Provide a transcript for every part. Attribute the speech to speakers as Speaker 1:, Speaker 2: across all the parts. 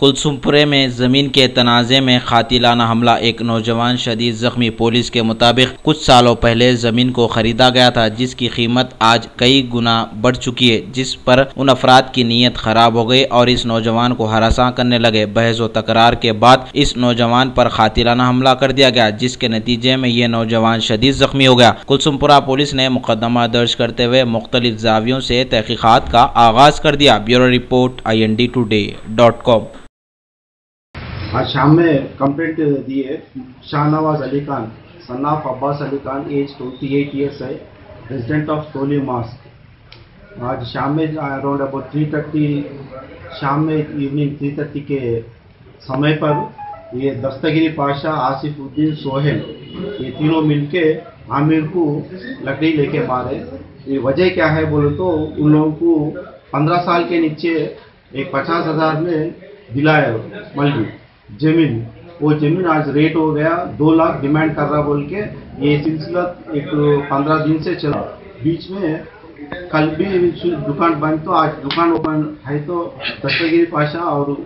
Speaker 1: कुलसुमपुरे में जमीन के तनाज़े में कातिलाना हमला, एक नौजवान शदीद जख्मी। पुलिस के मुताबिक कुछ सालों पहले जमीन को खरीदा गया था जिसकी कीमत आज कई गुना बढ़ चुकी है, जिस पर उन अफराद की नीयत खराब हो गई और इस नौजवान को हरासा करने लगे। बहस व तकरार के बाद इस नौजवान पर कातिलाना हमला कर दिया गया, जिसके नतीजे में ये नौजवान शदीद जख्मी हो गया। कुलसुमपुरा पुलिस ने मुकदमा दर्ज करते हुए मुख्तलिफ जावियों से तहकीकात का आगाज कर दिया। Bureau report INDtoday.com।
Speaker 2: आज शाम में कंप्लेंट दी है। Shahnawaz Ali Khan son of Abbas Ali Khan, age 28 years है, रेजिडेंट ऑफ टोली मॉस्क। आज शाम में अराउंड अबाउट 3:30 शाम में इवनिंग 3:30 के समय पर ये दस्तगिरी पाशा, आसिफुद्दीन, सोहेल, ये तीनों मिलके आमिर को लकड़ी लेके मारे। ये वजह क्या है बोले तो उन लोगों को 15 साल के नीचे एक 50,000 में दिलाया मल्टी जमीन। वो जमीन आज रेट हो गया 2 लाख डिमांड कर रहा बोल के ये सिलसिला एक 15 दिन से चला। बीच में कल भी दुकान बंद, तो आज दुकान ओपन है। तो दस्तगिरी पाशा और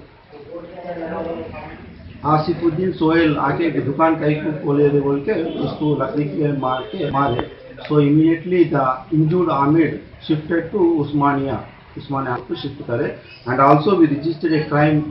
Speaker 2: आसिफुद्दीन, सोहेल आके दुकान कहीं को खोले बोल के उसको लकड़ी के मारे। So immediately the injured Aamir shifted to Osmania को शिफ्ट करे। And also we registered a crime